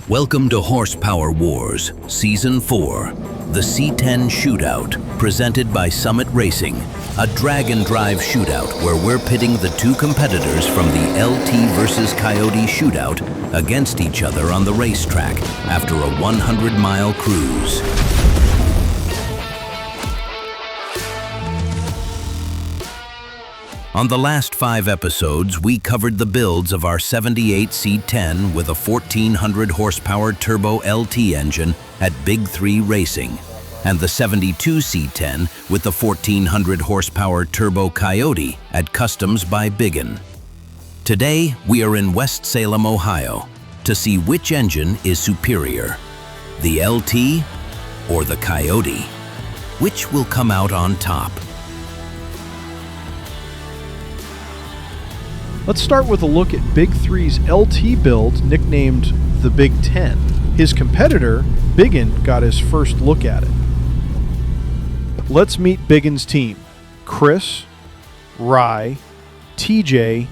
Welcome to Horsepower Wars, Season 4, the C10 Shootout, presented by Summit Racing, a drag and drive shootout where we're pitting the two competitors from the LT versus Coyote shootout against each other on the racetrack after a 100-mile cruise. On the last 5 episodes, we covered the builds of our 78 C10 with a 1400 horsepower turbo LT engine at Big 3 Racing, and the 72 C10 with the 1400 horsepower turbo Coyote at Customs by Biggin. Today, we are in West Salem, Ohio, to see which engine is superior, the LT or the Coyote. Which will come out on top? Let's start with a look at Big 3's LT build, nicknamed the Big 10. His competitor, Biggin, got his first look at it. Let's meet Biggin's team. Chris, Rye, TJ,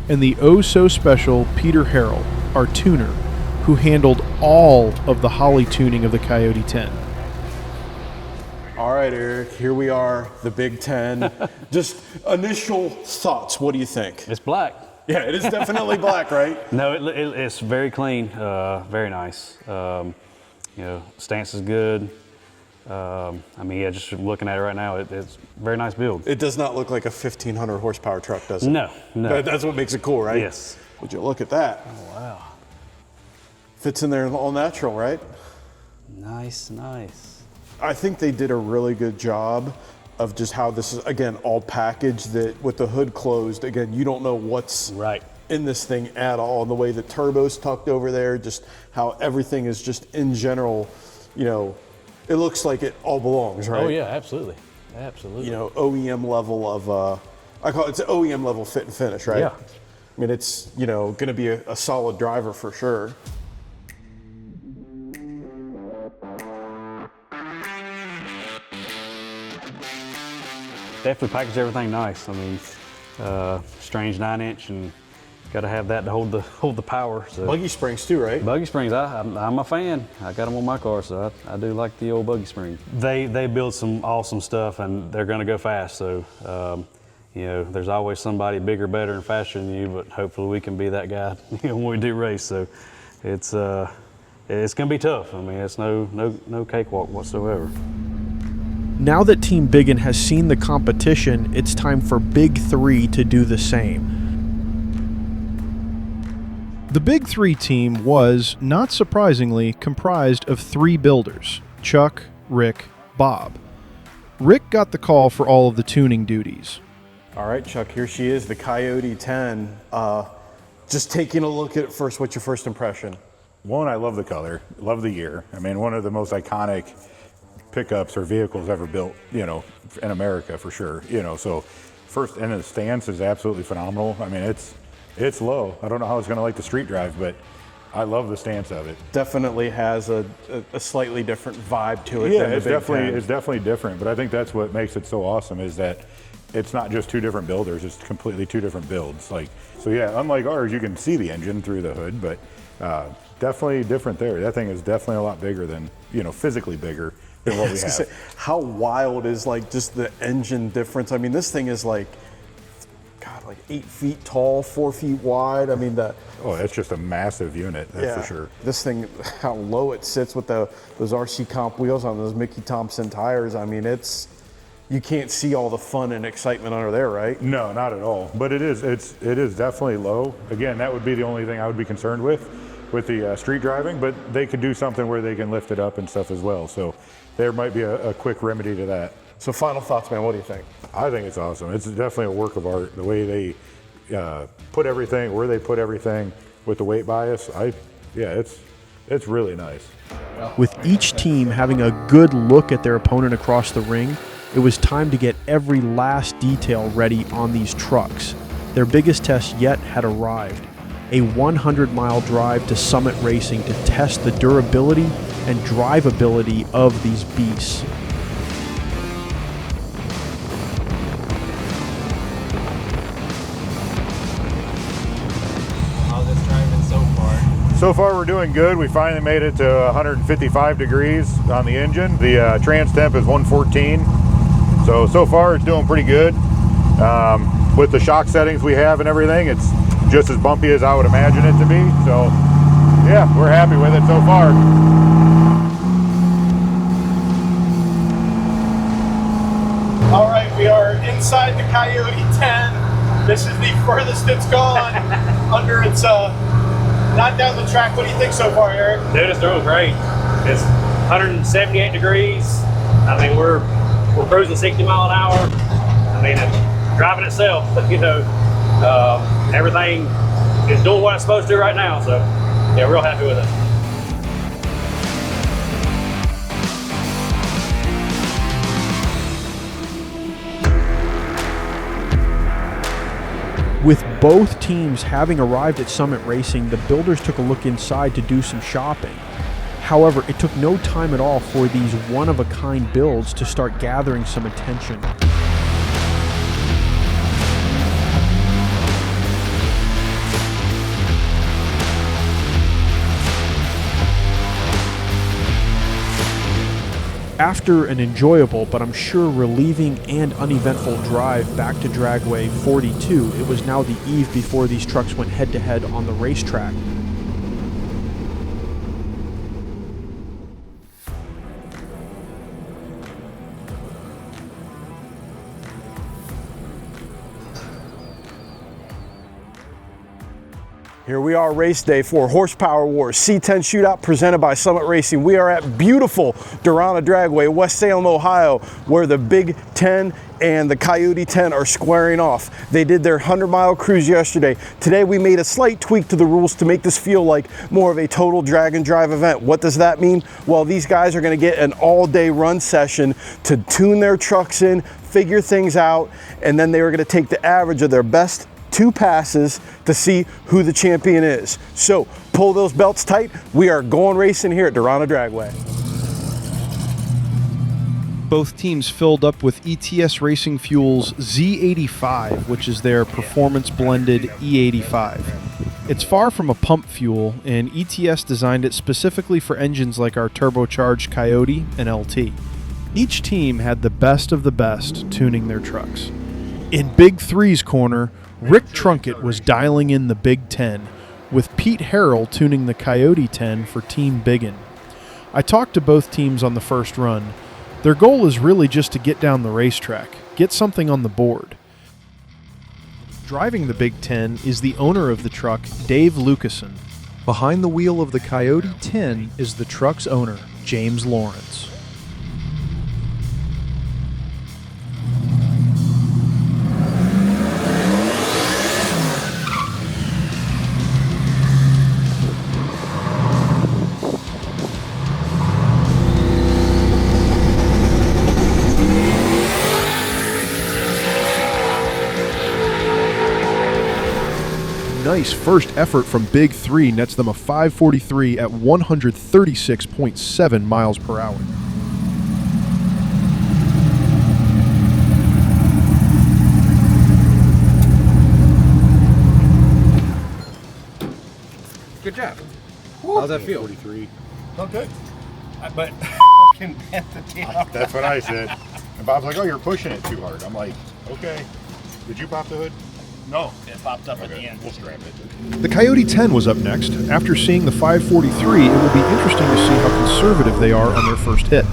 and the oh-so-special Peter Harrell, our tuner, who handled all of the Holly tuning of the Coyote 10. All right, Eric, here we are, the Big 10. Just initial thoughts, what do you think? It's black. Yeah, it is definitely black, right? No, it's very clean, very nice. Stance is good. Just looking at it right now, it's a very nice build. It does not look like a 1500 horsepower truck, does it? No. That's what makes it cool, right? Yes. Would you look at that? Oh, wow. Fits in there all natural, right? Nice. I think they did a really good job of just how this is, again, all packaged, that with the hood closed, again, you don't know what's right in this thing at all. And the way the turbo's tucked over there, just how everything is just in general, it looks like it all belongs, right? Oh yeah, absolutely. OEM level of, it's an OEM level fit and finish, right? Yeah. I mean, it's, going to be a solid driver for sure. Definitely packaged everything nice. Strange 9-inch, and got to have that to hold the power. So. Buggy springs too, right? Buggy springs, I'm a fan. I got them on my car, so I do like the old buggy spring. They build some awesome stuff, and they're going to go fast. So, there's always somebody bigger, better, and faster than you. But hopefully, we can be that guy when we do race. So, it's going to be tough. It's no cakewalk whatsoever. Now that Team Biggin has seen the competition, it's time for Big 3 to do the same. The Big 3 team was, not surprisingly, comprised of 3 builders: Chuck, Rick, Bob. Rick got the call for all of the tuning duties. All right, Chuck, here she is, the Coyote 10. Just taking a look at it first, what's your first impression? One, I love the color, love the year. One of the most iconic pickups or vehicles ever built, in America for sure. So first, and the stance is absolutely phenomenal. It's low. I don't know how it's going to like the street drive, but I love the stance of it. Definitely has a slightly different vibe to it. Yeah, than the it's Big definitely different. But I think that's what makes it so awesome, is that it's not just 2 different builders; it's completely 2 different builds. Unlike ours, you can see the engine through the hood, but definitely different there. That thing is definitely a lot bigger than, physically bigger than what we have. How wild is just the engine difference? This thing is like 8 feet tall, 4 feet wide. It's just a massive unit, that's for sure. This thing, how low it sits with those RC comp wheels on those Mickey Thompson tires. You can't see all the fun and excitement under there, right? No, not at all. But it is definitely low. Again, that would be the only thing I would be concerned with the street driving, but they could do something where they can lift it up and stuff as well. So there might be a quick remedy to that. So final thoughts, man, what do you think? I think it's awesome. It's definitely a work of art. The way they put everything, where they put everything with the weight bias, it's really nice. With each team having a good look at their opponent across the ring, it was time to get every last detail ready on these trucks. Their biggest test yet had arrived: a 100-mile drive to Summit Racing to test the durability and drivability of these beasts. So far we're doing good. We finally made it to 155 degrees on the engine. The trans temp is 114. So far it's doing pretty good. With the shock settings we have and everything, it's just as bumpy as I would imagine it to be. So yeah, we're happy with it so far. All right, we are inside the Coyote 10. This is the furthest it's gone under its, not down the track. What do you think so far, Eric? Dude, it's doing great. It's 178 degrees. I mean, we're cruising 60 mile an hour. I mean, it's driving itself, you know. Everything is doing what it's supposed to right now. So, yeah, real happy with it. With both teams having arrived at Summit Racing, the builders took a look inside to do some shopping. However, it took no time at all for these one-of-a-kind builds to start gathering some attention. After an enjoyable, but I'm sure relieving and uneventful drive back to Dragway 42, it was now the eve before these trucks went head-to-head on the racetrack. Here we are, race day for Horsepower Wars C10 Shootout presented by Summit Racing. We are at beautiful Durana Dragway, West Salem, Ohio, where the Big 10 and the Coyote 10 are squaring off. They did their 100-mile cruise yesterday. Today we made a slight tweak to the rules to make this feel like more of a total drag and drive event. What does that mean? Well, these guys are going to get an all-day run session to tune their trucks in, figure things out, and then they are going to take the average of their best 2 passes to see who the champion is. So pull those belts tight. We are going racing here at Durana Dragway. Both teams filled up with ETS Racing Fuel's Z85, which is their performance blended E85. It's far from a pump fuel, and ETS designed it specifically for engines like our turbocharged Coyote and LT. Each team had the best of the best tuning their trucks. In Big Three's corner, Rick Trunkett was dialing in the Big 10, with Pete Harrell tuning the Coyote 10 for Team Biggin. I talked to both teams on the first run. Their goal is really just to get down the racetrack, get something on the board. Driving the Big 10 is the owner of the truck, Dave Lucason. Behind the wheel of the Coyote 10 is the truck's owner, James Lawrence. Nice first effort from Big 3 nets them a 543 at 136.7 miles per hour. Good job. How's that feel? 43. Not good. But fucking bent the tail. That's what I said. And Bob's like, oh, you're pushing it too hard. I'm like, okay. Did you pop the hood? No, it popped up at the end. We'll strap it. The Coyote 10 was up next. After seeing the 543, it will be interesting to see how conservative they are on their first hit.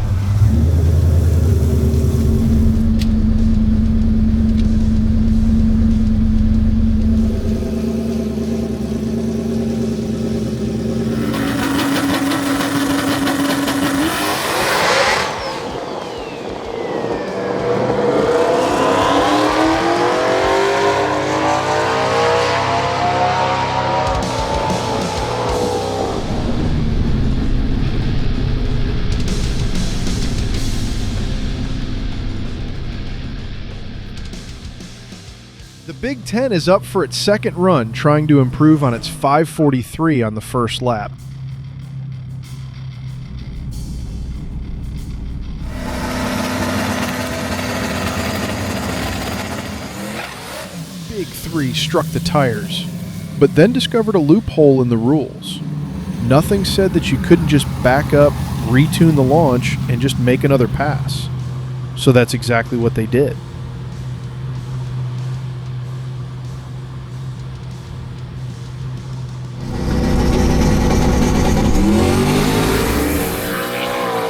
The Big 10 is up for its second run, trying to improve on its 543 on the first lap. Big 3 struck the tires, but then discovered a loophole in the rules. Nothing said that you couldn't just back up, retune the launch, and just make another pass. So that's exactly what they did.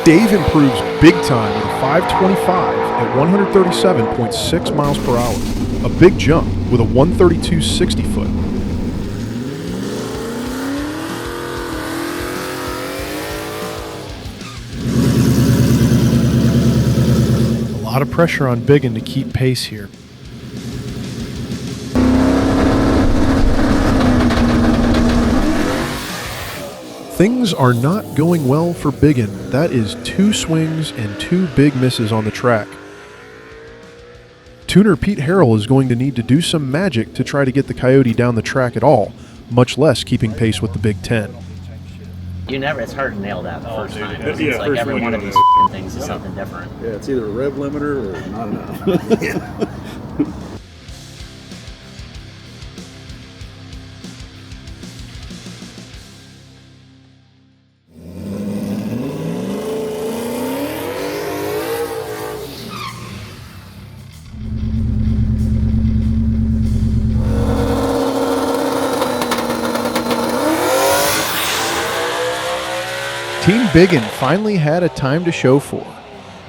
Dave improves big time with a 525 at 137.6 miles per hour. A big jump with a 132.60 foot. A lot of pressure on Biggin to keep pace here. Things are not going well for Biggin. That is 2 swings and 2 big misses on the track. Tuner Pete Harrell is going to need to do some magic to try to get the Coyote down the track at all, much less keeping pace with the Big Ten. It's hard to nail that the first time. It's Yeah, like first every one one you of these know. things is something different. Yeah, it's either a rev limiter or not enough. Team Biggin finally had a time to show for,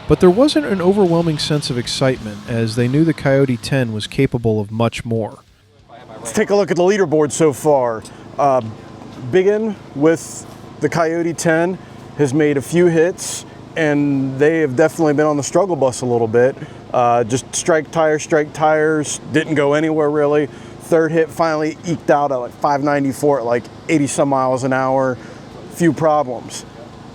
but there wasn't an overwhelming sense of excitement as they knew the Coyote 10 was capable of much more. Let's take a look at the leaderboard so far. Biggin with the Coyote 10 has made a few hits, and they have definitely been on the struggle bus a little bit. Just strike tires, didn't go anywhere really. Third hit finally eked out at like 594 at like 80 some miles an hour. Few problems.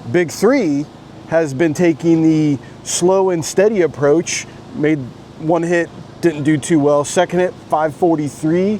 Big 3 has been taking the slow and steady approach. Made one hit, didn't do too well. Second hit, 543.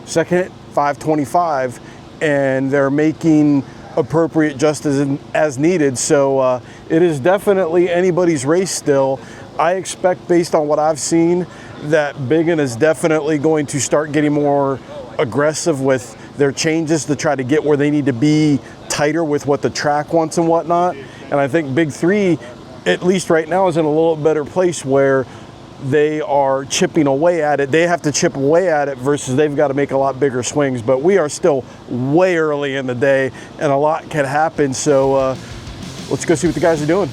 Second hit, 525. And they're making appropriate just as needed. So it is definitely anybody's race still. I expect, based on what I've seen, that Biggin is definitely going to start getting more aggressive with their changes to try to get where they need to be tighter with what the track wants and whatnot. And I think Big 3, at least right now, is in a little better place where they are chipping away at it. They have to chip away at it versus they've got to make a lot bigger swings. But we are still way early in the day and a lot can happen. So let's go see what the guys are doing.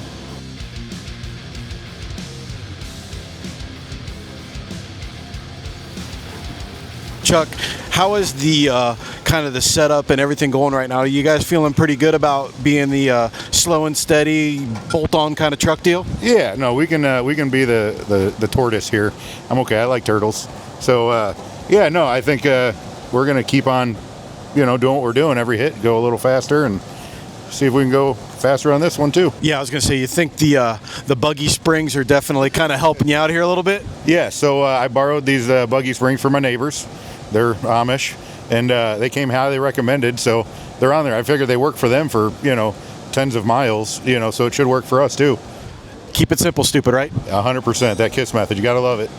Chuck, how is the kind of the setup and everything going right now? Are you guys feeling pretty good about being the slow and steady, bolt-on kind of truck deal? Yeah, no, we can be the tortoise here. I'm okay. I like turtles. So yeah, no, I think we're gonna keep on, doing what we're doing every hit. Go a little faster and see if we can go faster on this one too. Yeah, I was gonna say, you think the buggy springs are definitely kind of helping you out here a little bit? Yeah. So I borrowed these buggy springs from my neighbors. They're Amish, and they came highly recommended, so they're on there. I figured they work for them for, tens of miles, so it should work for us too. Keep it simple, stupid, right? 100%. That KISS method, you gotta love it.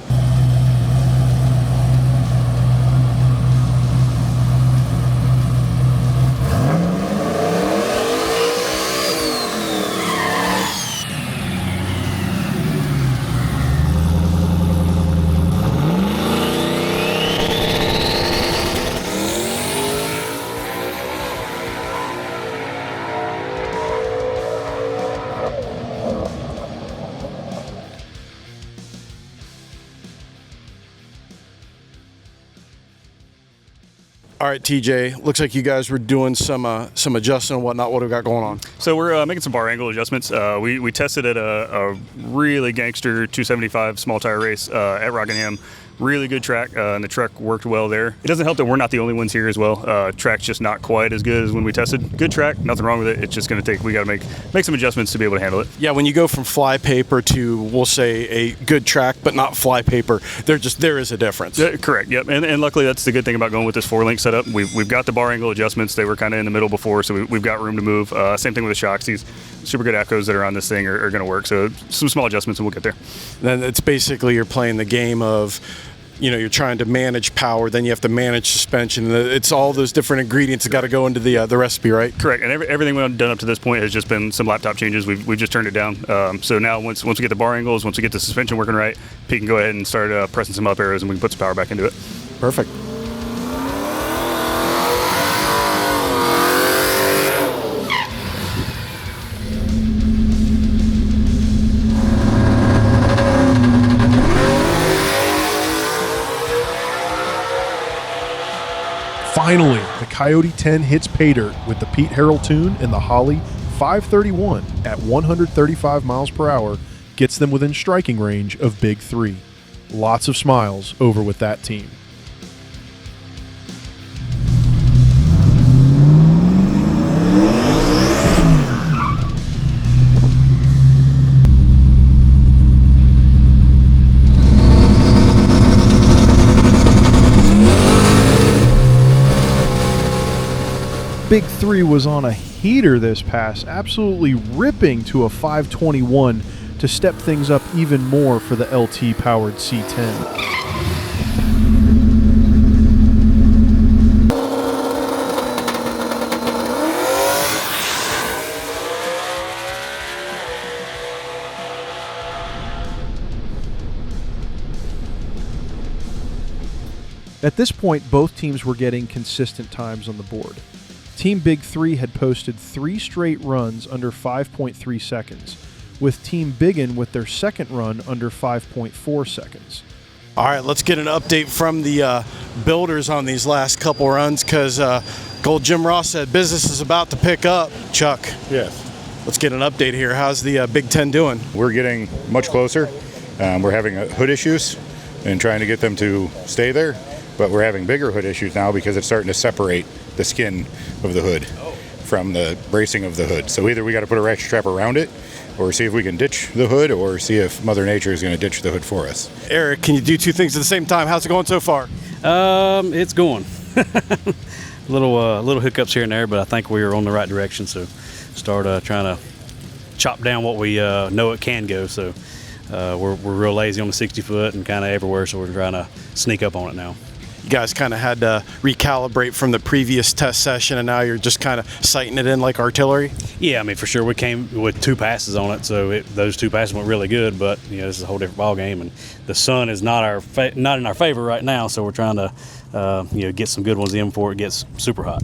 All right, TJ, looks like you guys were doing some adjusting and whatnot. What do we got going on? So we're making some bar angle adjustments. We tested at a really gangster 275 small tire race at Rockingham. Really good track, and the truck worked well there. It doesn't help that we're not the only ones here as well. Track's just not quite as good as when we tested. Good track, nothing wrong with it. It's just going to take, we got to make some adjustments to be able to handle it. Yeah, when you go from fly paper to, we'll say, a good track but not fly paper, there is a difference. Correct, yep. And luckily that's the good thing about going with this 4-link setup. We've got the bar angle adjustments. They were kind of in the middle before, so we've got room to move. Same thing with the shocks. These super good AFCOs that are on this thing are going to work. So some small adjustments and we'll get there. Then it's basically you're playing the game of you know, you're trying to manage power, then you have to manage suspension. It's all those different ingredients that got to go into the recipe, right? Correct, and everything we've done up to this point has just been some laptop changes. We've just turned it down. So now once we get the bar angles, once we get the suspension working right, Pete can go ahead and start pressing some up arrows, and we can put some power back into it. Perfect. Finally, the Coyote 10 hits pay dirt with the Pete Harrell tune, and the Holley 531 at 135 miles per hour gets them within striking range of Big 3. Lots of smiles over with that team. Big 3 was on a heater this pass, absolutely ripping to a 521 to step things up even more for the LT-powered C10. At this point, both teams were getting consistent times on the board. Team Big 3 had posted 3 straight runs under 5.3 seconds, with Team Biggin with their second run under 5.4 seconds. All right, let's get an update from the builders on these last couple runs, because Gold Jim Ross said business is about to pick up. Chuck. Yes. Let's get an update here. How's the Big 10 doing? We're getting much closer. We're having hood issues and trying to get them to stay there, but we're having bigger hood issues now because it's starting to separate the skin of the hood from the bracing of the hood. So either we got to put a ratchet strap around it, or see if we can ditch the hood, or see if Mother Nature is going to ditch the hood for us. Eric, can you do two things at the same time? How's it going so far? It's going. little hiccups here and there, but I think we're on the right direction. So start trying to chop down what we know it can go. So we're real lazy on the 60 foot and kind of everywhere. So we're trying to sneak up on it now. You guys kind of had to recalibrate from the previous test session, and now you're just kind of sighting it in like artillery? Yeah, I mean, for sure. We came with 2 passes on it, so those 2 passes went really good, but, you know, this is a whole different ball game, and the sun is not in our favor right now, so we're trying to, get some good ones in before it gets super hot.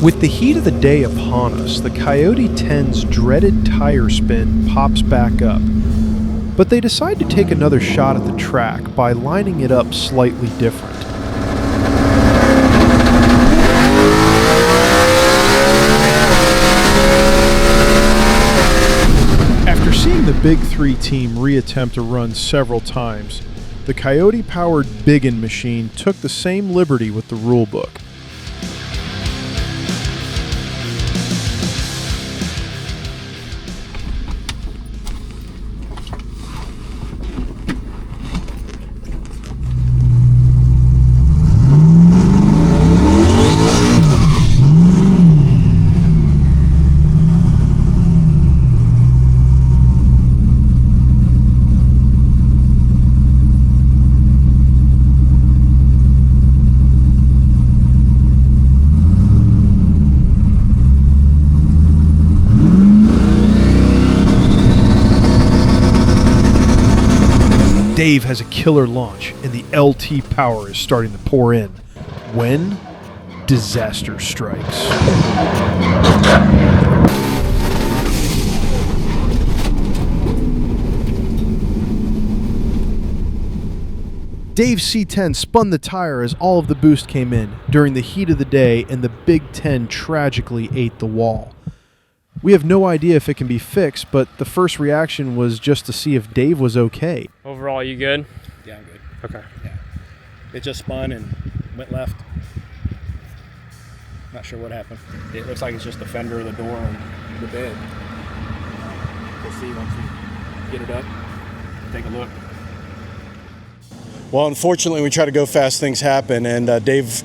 With the heat of the day upon us, the Coyote 10's dreaded tire spin pops back up. But they decide to take another shot at the track by lining it up slightly different. After seeing the Big 3 team reattempt a run several times, the Coyote-powered Biggin machine took the same liberty with the rulebook. Dave has a killer launch, and the LT power is starting to pour in. When disaster strikes. Dave's C10 spun the tire as all of the boost came in during the heat of the day, and the Big 10 tragically ate the wall. We have no idea if it can be fixed, but the first reaction was just to see if Dave was okay. Overall, you good? Yeah, I'm good. Okay. Yeah. It just spun and went left. Not sure what happened. It looks like it's just the fender of the door and the bed. We'll see once we get it up. Take a look. Well, unfortunately, we try to go fast, things happen, and Dave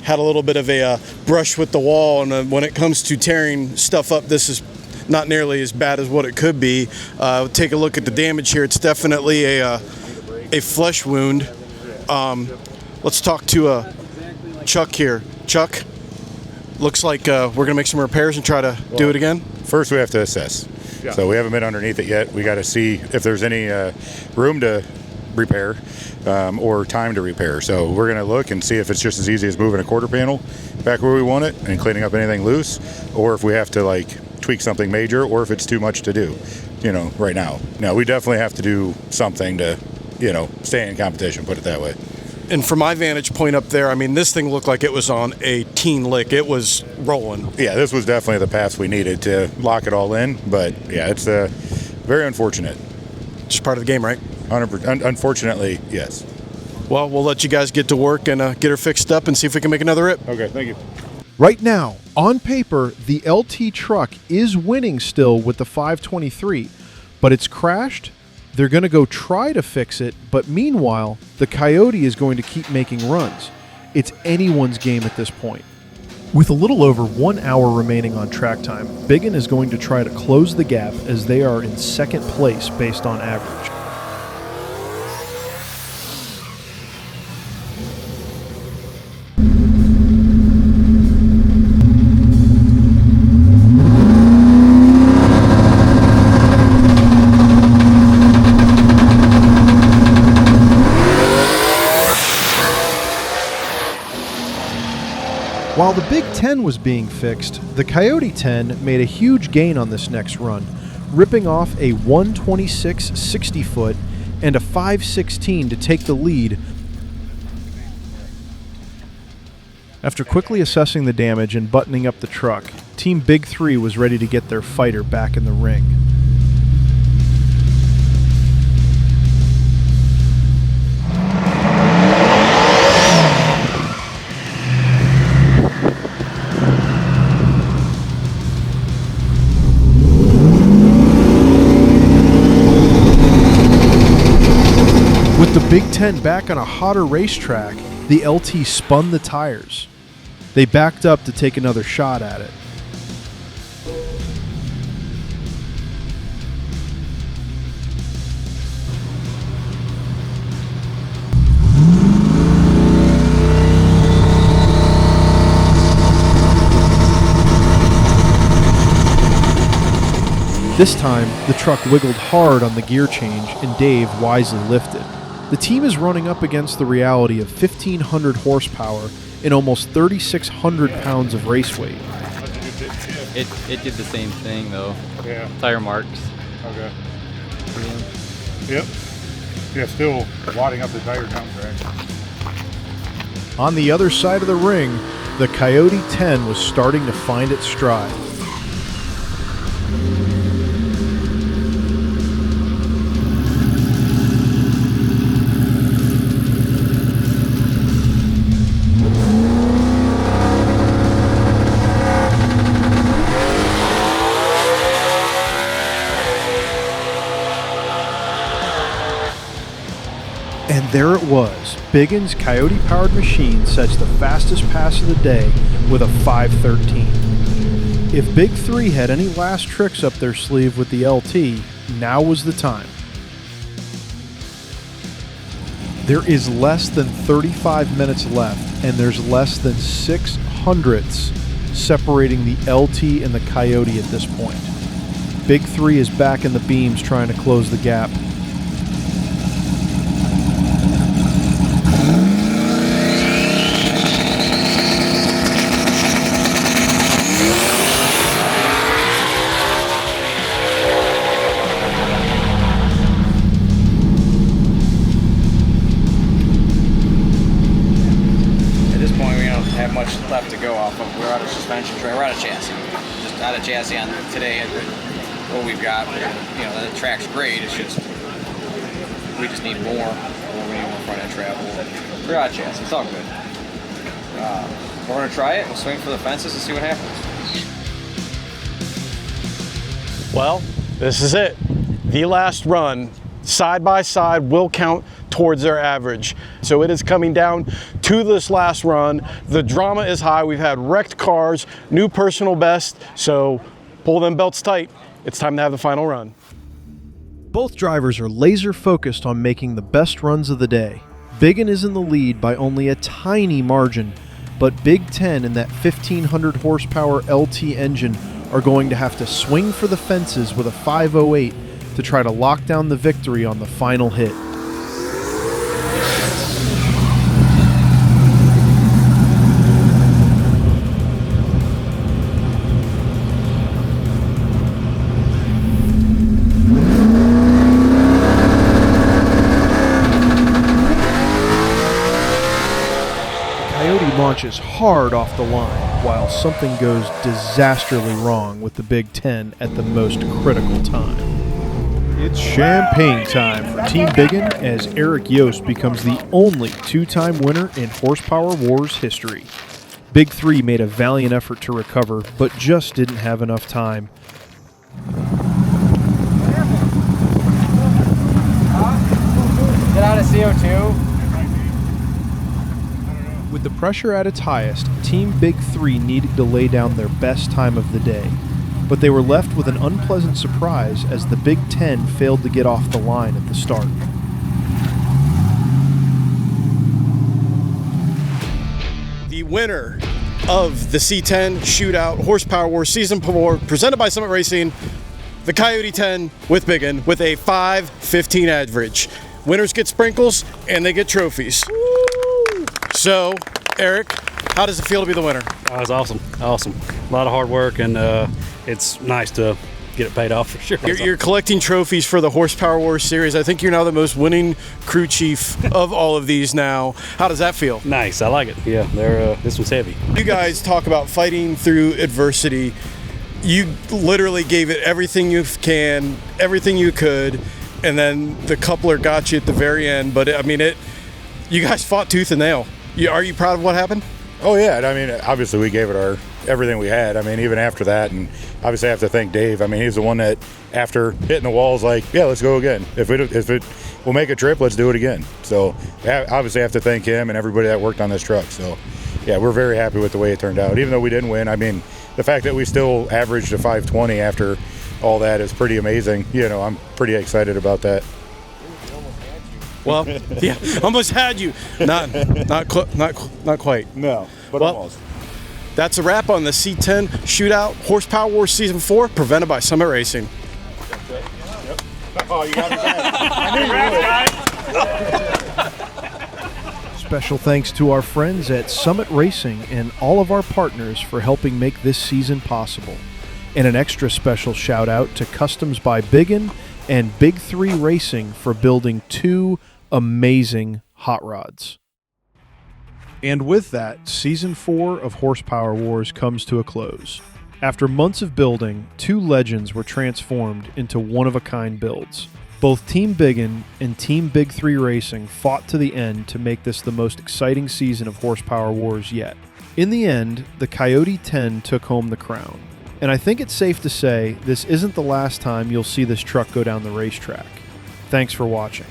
had a little bit of a brush with the wall, and when it comes to tearing stuff up, this is not nearly as bad as what it could be. Take a look at the damage here. It's definitely a flesh wound. Let's talk to Chuck here. Chuck, looks like we're gonna make some repairs and try to do it again. First, we have to assess. Yeah. So we haven't been underneath it yet. We got to see if there's any room to repair or time to repair. So we're gonna look and see if it's just as easy as moving a quarter panel back where we want it and cleaning up anything loose, or if we have to like tweak something major, or if it's too much to do, right now. Now, we definitely have to do something to, stay in competition, put it that way. And from my vantage point up there, I mean, this thing looked like it was on a teen lick. It was rolling. Yeah, this was definitely the path we needed to lock it all in. But yeah, it's very unfortunate. Just part of the game, right? Unfortunately, yes. Well, we'll let you guys get to work and get her fixed up and see if we can make another rip. Okay, thank you. Right now, on paper, the LT truck is winning still with the 523, but it's crashed. They're going to go try to fix it, but meanwhile, the Coyote is going to keep making runs. It's anyone's game at this point. With a little over 1 hour remaining on track time, Biggin is going to try to close the gap as they are in second place based on average. While the Big 10 was being fixed, the Coyote 10 made a huge gain on this next run, ripping off a 126 60-foot and a 516 to take the lead. After quickly assessing the damage and buttoning up the truck, Team Big 3 was ready to get their fighter back in the ring. With the Big 10 back on a hotter racetrack, the LT spun the tires. They backed up to take another shot at it. This time, the truck wiggled hard on the gear change and Dave wisely lifted. The team is running up against the reality of 1,500 horsepower and almost 3,600 pounds of race weight. It did the same thing though. Yeah. Tire marks. Okay. Yep. Yeah, still wadding up the tire contract. On the other side of the ring, the Coyote 10 was starting to find its stride. And there it was. Biggin's Coyote-powered machine sets the fastest pass of the day with a 5:13. If Big 3 had any last tricks up their sleeve with the LT, now was the time. There is less than 35 minutes left, and there's less than 600ths separating the LT and the Coyote at this point. Big 3 is back in the beams trying to close the gap. Left to go off of. We're out of suspension tray, we're out of chassis. Just out of chassis on today. What we've got, the track's great. It's just we just need more. We need more front end travel. We're out of chassis. It's all good. We're gonna try it. We'll swing for the fences and see what happens. Well, this is it. The last run, side by side, will count towards their average. So it is coming down to this last run. The drama is high. We've had wrecked cars, new personal best. So Pull them belts tight. It's time to have the final run. Both drivers are laser focused on making the best runs of the day. Biggin is in the lead by only a tiny margin, but Big 10 and that 1500 horsepower LT engine are going to have to swing for the fences with a 508 to try to lock down the victory on the final hit. Coyote launches hard off the line, while something goes disastrously wrong with the Big 10 at the most critical time. It's champagne time for Team Biggin as Eric Yost becomes the only two-time winner in Horsepower Wars history. Big 3 made a valiant effort to recover, but just didn't have enough time. Get out of CO2. With the pressure at its highest, Team Big 3 needed to lay down their best time of the day. But they were left with an unpleasant surprise as the Big 10 failed to get off the line at the start. The winner of the C10 Shootout Horsepower Wars Season 4, presented by Summit Racing, the Coyote 10 with Biggin with a 5:15 average. Winners get sprinkles and they get trophies. So, Eric, how does it feel to be the winner? Oh, it was awesome. Awesome. A lot of hard work, and it's nice to get it paid off for sure. You're collecting trophies for the Horsepower Wars series. I think you're now the most winning crew chief of all of these now. How does that feel? Nice. I like it. Yeah, this one's heavy. You guys talk about fighting through adversity. You literally gave it everything you can, everything you could, and then the coupler got you at the very end. But, I mean, you guys fought tooth and nail. Are you proud of what happened? Oh yeah, I mean, obviously we gave it everything we had. I mean, even after that, and obviously I have to thank Dave. I mean, he's the one that after hitting the walls, like, yeah, let's go again. If it will make a trip, let's do it again. So obviously I have to thank him and everybody that worked on this truck. So yeah, we're very happy with the way it turned out. Even though we didn't win, I mean, the fact that we still averaged a 520 after all that is pretty amazing. You know, I'm pretty excited about that. Well, yeah, almost had you. Not quite. No, but almost. That's a wrap on the C10 Shootout Horsepower Wars Season 4, presented by Summit Racing. Yep. Oh, you got me back. I knew you would. Special thanks to our friends at Summit Racing and all of our partners for helping make this season possible. And an extra special shout out to Customs by Biggin and Big 3 Racing for building 2 amazing hot rods. And with that, Season 4 of Horsepower Wars comes to a close. After months of building, 2 legends were transformed into one-of-a-kind builds. Both Team Biggin and Team Big 3 Racing fought to the end to make this the most exciting season of Horsepower Wars yet. In the end, the Coyote 10 took home the crown. And I think it's safe to say this isn't the last time you'll see this truck go down the racetrack. Thanks for watching.